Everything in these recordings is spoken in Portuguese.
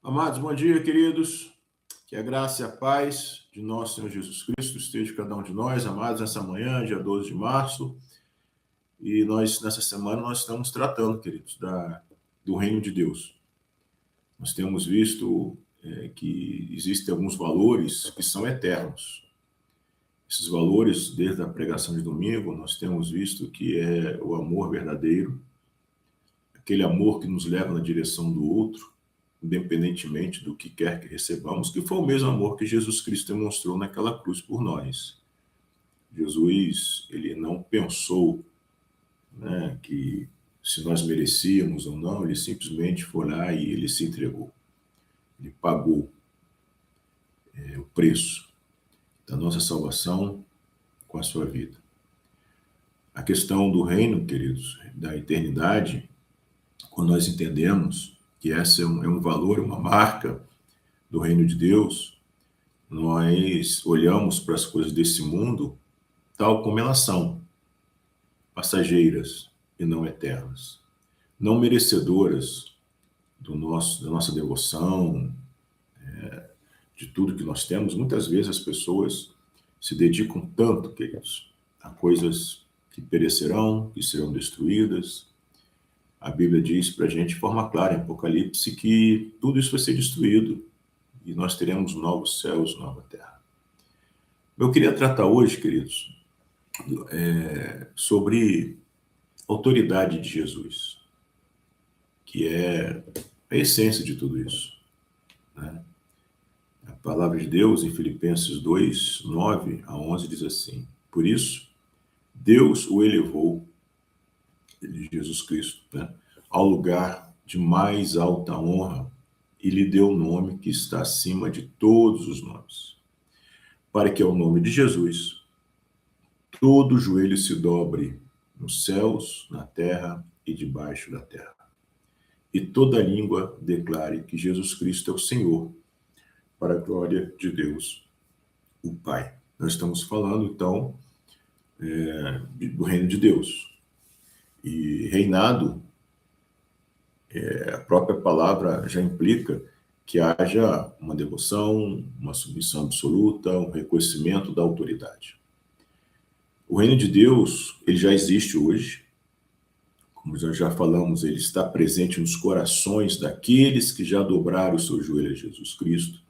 Amados, bom dia, queridos. Que a graça e a paz de nosso Senhor Jesus Cristo esteja com cada um de nós, amados, nessa manhã, dia 12 de março. E nessa semana, nós estamos tratando, queridos, do reino de Deus. Nós temos visto que existem alguns valores que são eternos. Esses valores, desde a pregação de domingo, nós temos visto que é o amor verdadeiro, aquele amor que nos leva na direção do outro, independentemente do que quer que recebamos, que foi o mesmo amor que Jesus Cristo demonstrou naquela cruz por nós. Jesus, ele não pensou, que se nós merecíamos ou não, ele simplesmente foi lá e ele se entregou. Ele pagou o preço da nossa salvação com a sua vida. A questão do reino, queridos, da eternidade, quando nós entendemos que essa é um valor, uma marca do reino de Deus, nós olhamos para as coisas desse mundo tal como elas são, passageiras e não eternas, não merecedoras da nossa devoção, de tudo que nós temos. Muitas vezes as pessoas se dedicam tanto, queridos, a coisas que perecerão, que serão destruídas. A Bíblia diz para a gente de forma clara em Apocalipse que tudo isso vai ser destruído e nós teremos novos céus, nova terra. Eu queria tratar hoje, queridos, sobre a autoridade de Jesus, que é a essência de tudo isso, né? A palavra de Deus em Filipenses 2, 9 a 11 diz assim: por isso, Deus o elevou, de Jesus Cristo, ao lugar de mais alta honra e lhe deu o nome que está acima de todos os nomes, para que ao nome de Jesus todo joelho se dobre nos céus, na terra e debaixo da terra, e toda língua declare que Jesus Cristo é o Senhor, para a glória de Deus, o Pai. Nós estamos falando, então, do reino de Deus. E reinado, a própria palavra já implica que haja uma devoção, uma submissão absoluta, um reconhecimento da autoridade. O reino de Deus, ele já existe hoje. Como nós já falamos, ele está presente nos corações daqueles que já dobraram o seu joelho a Jesus Cristo.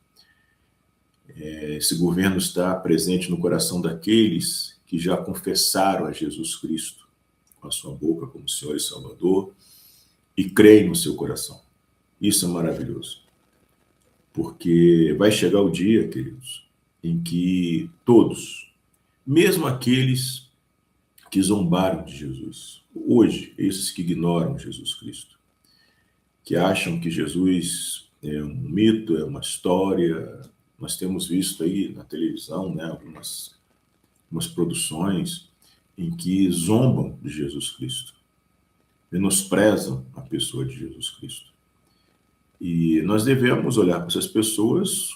Esse governo está presente no coração daqueles que já confessaram a Jesus Cristo com a sua boca como Senhor e Salvador e creem no seu coração. Isso é maravilhoso. Porque vai chegar o dia, queridos, em que todos, mesmo aqueles que zombaram de Jesus, hoje, esses que ignoram Jesus Cristo, que acham que Jesus é um mito, é uma história. Nós temos visto aí na televisão, algumas produções em que zombam de Jesus Cristo, menosprezam a pessoa de Jesus Cristo. E nós devemos olhar para essas pessoas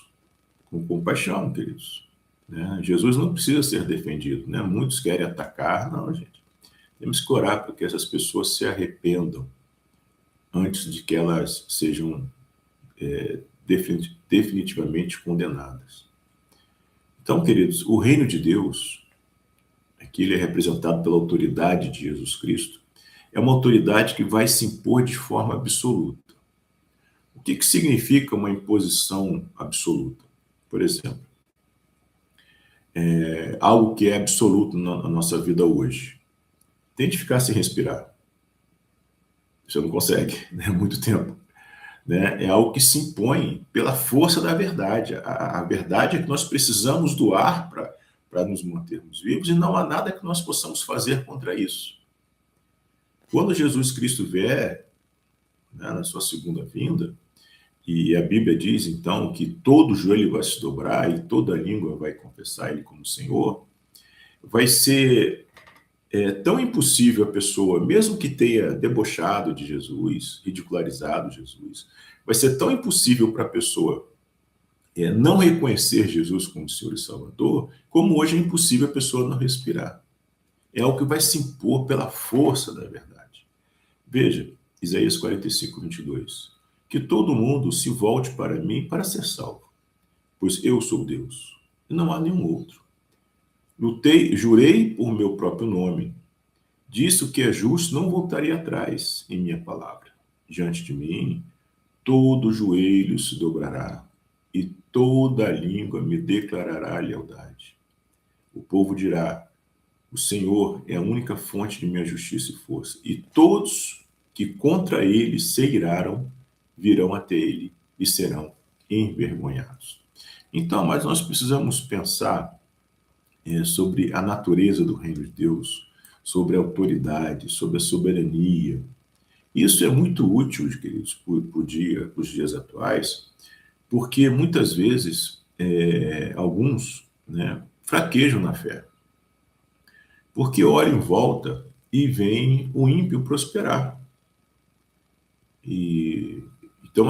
com compaixão, queridos. Jesus não precisa ser defendido, Muitos querem atacar, não, gente. Temos que orar para que essas pessoas se arrependam antes de que elas sejam definitivamente condenadas. Então, queridos, o reino de Deus, aqui ele é representado pela autoridade de Jesus Cristo, é uma autoridade que vai se impor de forma absoluta. O que significa uma imposição absoluta? Por exemplo, algo que é absoluto na nossa vida hoje. Tente ficar sem respirar. Você não consegue, muito tempo. É algo que se impõe pela força da verdade. A verdade é que nós precisamos do ar para nos mantermos vivos e não há nada que nós possamos fazer contra isso. Quando Jesus Cristo vier, na sua segunda vinda, e a Bíblia diz, então, que todo joelho vai se dobrar e toda língua vai confessar Ele como Senhor, vai ser tão impossível a pessoa, mesmo que tenha debochado de Jesus, ridicularizado Jesus, vai ser tão impossível para a pessoa não reconhecer Jesus como Senhor e Salvador, como hoje é impossível a pessoa não respirar. É algo que vai se impor pela força da verdade. Veja, Isaías 45, 22. que todo mundo se volte para mim para ser salvo, pois eu sou Deus, e não há nenhum outro. Jurei por meu próprio nome, disse o que é justo, não voltaria atrás em minha palavra. Diante de mim, todo joelho se dobrará, e toda língua me declarará lealdade. O povo dirá: o Senhor é a única fonte de minha justiça e força, e todos que contra ele se iraram virão até ele e serão envergonhados. Então, mas nós precisamos pensar sobre a natureza do reino de Deus, sobre a autoridade, sobre a soberania. Isso é muito útil, queridos, para os dias atuais, porque muitas vezes alguns, né, fraquejam na fé, porque olham em volta e veem o ímpio prosperar. E então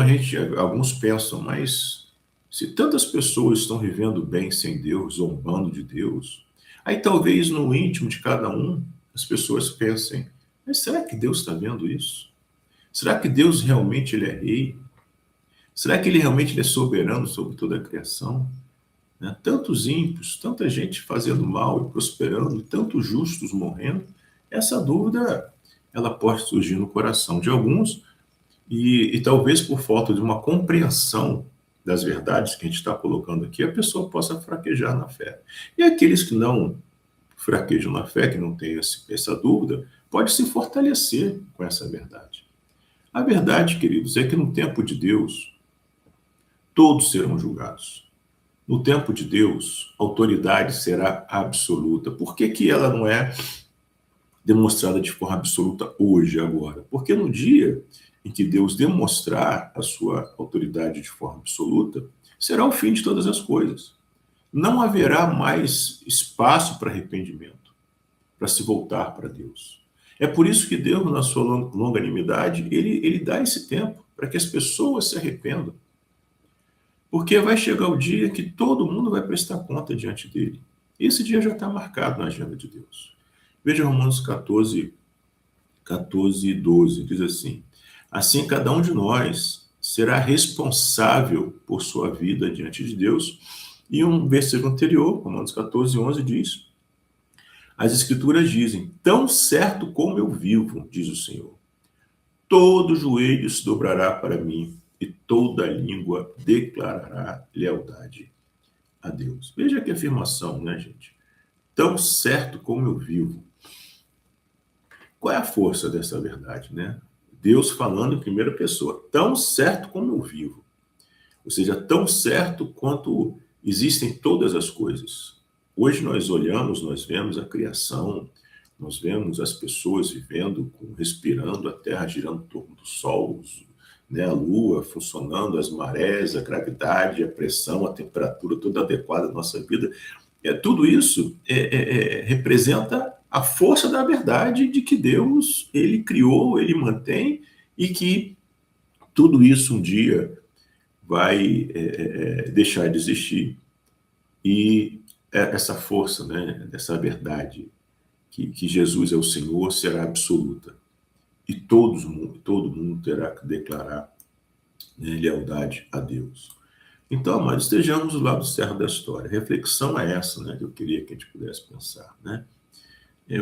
alguns pensam, mas se tantas pessoas estão vivendo bem sem Deus, zombando de Deus, aí talvez no íntimo de cada um as pessoas pensem, mas será que Deus está vendo isso? Será que Deus realmente ele é rei? Será que ele realmente ele é soberano sobre toda a criação? Né? Tantos ímpios, tanta gente fazendo mal e prosperando, e tantos justos morrendo. Essa dúvida ela pode surgir no coração de alguns e talvez por falta de uma compreensão das verdades que a gente está colocando aqui, a pessoa possa fraquejar na fé. E aqueles que não fraquejam na fé, que não têm essa dúvida, pode se fortalecer com essa verdade. A verdade, queridos, é que no tempo de Deus, todos serão julgados. No tempo de Deus, a autoridade será absoluta. Por que ela não é demonstrada de forma absoluta hoje, agora? Porque no dia em que Deus demonstrar a sua autoridade de forma absoluta, será o fim de todas as coisas. Não haverá mais espaço para arrependimento, para se voltar para Deus. É por isso que Deus, na sua longanimidade, ele dá esse tempo para que as pessoas se arrependam. Porque vai chegar o dia que todo mundo vai prestar conta diante dele. Esse dia já está marcado na agenda de Deus. Veja Romanos 14, 14 e 12, diz assim: assim cada um de nós será responsável por sua vida diante de Deus. E um versículo anterior, Romanos 14, 11, diz: as escrituras dizem, tão certo como eu vivo, diz o Senhor, todo joelho se dobrará para mim, e toda língua declarará lealdade a Deus. Veja que afirmação, né, gente? Tão certo como eu vivo. Qual é a força dessa verdade, né? Deus falando em primeira pessoa, tão certo como eu vivo. Ou seja, tão certo quanto existem todas as coisas. Hoje nós olhamos, nós vemos a criação, nós vemos as pessoas vivendo, respirando, a Terra girando em torno do Sol, né, a Lua funcionando, as marés, a gravidade, a pressão, a temperatura toda adequada à nossa vida. Tudo isso representa a força da verdade de que Deus ele criou, ele mantém e que tudo isso um dia vai deixar de existir. E essa força, né, dessa verdade que Jesus é o Senhor será absoluta. E todo mundo terá que declarar, né, lealdade a Deus. Então, amados, estejamos do lado certo da história. A reflexão é essa, né, que eu queria que a gente pudesse pensar, né?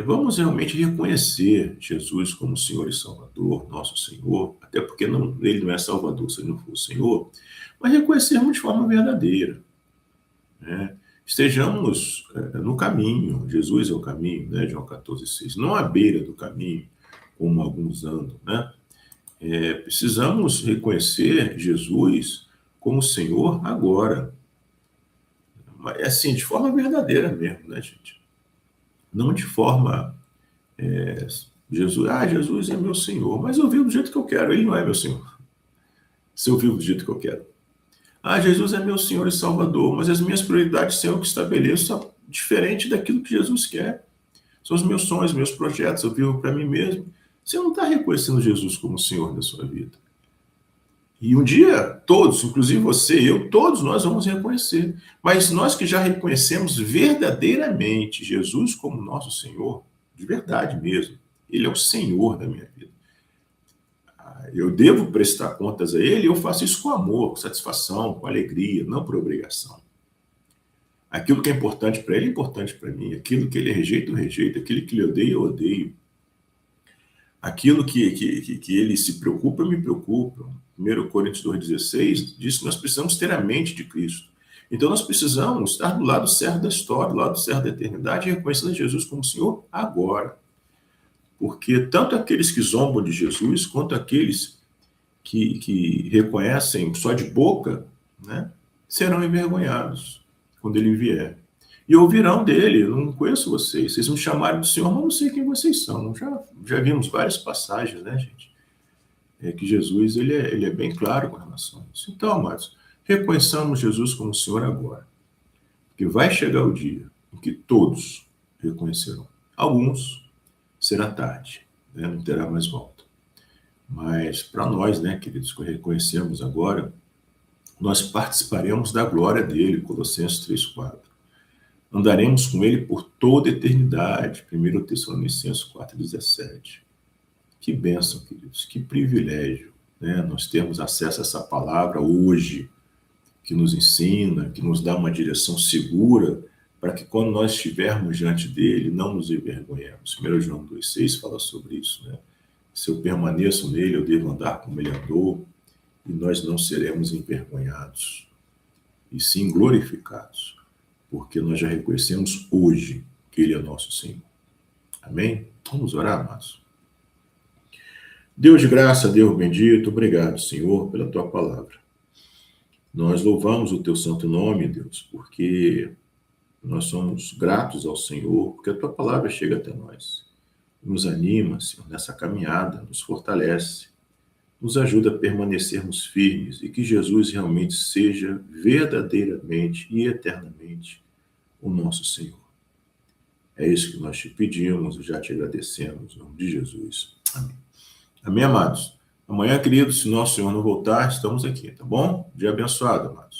Vamos realmente reconhecer Jesus como Senhor e Salvador, nosso Senhor, até porque ele não é Salvador se ele não for o Senhor, mas reconhecermos de forma verdadeira, né? Estejamos no caminho, Jesus é o caminho, né, João 14,6, não à beira do caminho, como alguns andam, né? Precisamos reconhecer Jesus como Senhor agora, mas assim, de forma verdadeira mesmo, né, gente? Não de forma Jesus é meu Senhor, mas eu vivo do jeito que eu quero, ele não é meu Senhor. Se eu vivo do jeito que eu quero. Jesus é meu Senhor e Salvador, mas as minhas prioridades são eu que estabeleço diferente daquilo que Jesus quer. São os meus sonhos, meus projetos, eu vivo para mim mesmo. Você não está reconhecendo Jesus como Senhor da sua vida. E um dia, todos, inclusive você, eu, todos nós vamos reconhecer. Mas nós que já reconhecemos verdadeiramente Jesus como nosso Senhor, de verdade mesmo, ele é o Senhor da minha vida. Eu devo prestar contas a ele, eu faço isso com amor, com satisfação, com alegria, não por obrigação. Aquilo que é importante para ele é importante para mim, aquilo que ele rejeita, eu rejeito, aquilo que ele odeia, eu odeio. Aquilo que ele se preocupa, eu me preocupo. 1 Coríntios 2,16 diz que nós precisamos ter a mente de Cristo. Então nós precisamos estar do lado certo da história, do lado certo da eternidade, e reconhecendo Jesus como Senhor agora. Porque tanto aqueles que zombam de Jesus, quanto aqueles que reconhecem só de boca, né, serão envergonhados quando ele vier. E ouvirão dele: eu não conheço vocês, vocês me chamaram de Senhor, mas não sei quem vocês são. Já vimos várias passagens, né, gente? É que Jesus ele é bem claro com relação a isso. Então, amados, reconheçamos Jesus como Senhor agora, porque vai chegar o dia em que todos reconhecerão. Alguns será tarde, né? Não terá mais volta. Mas para nós, né, queridos, que reconhecemos agora, nós participaremos da glória dele, Colossenses 3,4. Andaremos com ele por toda a eternidade, 1 Tessalonicenses 4,17. Que bênção, queridos, que privilégio, né? Nós temos acesso a essa palavra hoje, que nos ensina, que nos dá uma direção segura, para que quando nós estivermos diante dele, não nos envergonhemos. 1 João 2,6 fala sobre isso, né? Se eu permaneço nele, eu devo andar como ele andou, e nós não seremos envergonhados, e sim glorificados, porque nós já reconhecemos hoje que ele é nosso Senhor. Amém? Vamos orar, amados. Deus de graça, Deus bendito, obrigado, Senhor, pela tua palavra. Nós louvamos o teu santo nome, Deus, porque nós somos gratos ao Senhor, porque a tua palavra chega até nós. Nos anima, Senhor, nessa caminhada, nos fortalece, nos ajuda a permanecermos firmes e que Jesus realmente seja verdadeiramente e eternamente o nosso Senhor. É isso que nós te pedimos e já te agradecemos, em nome de Jesus. Amém. Amém, amados? Amanhã, queridos, se nosso Senhor não voltar, estamos aqui, tá bom? Dia abençoado, amados.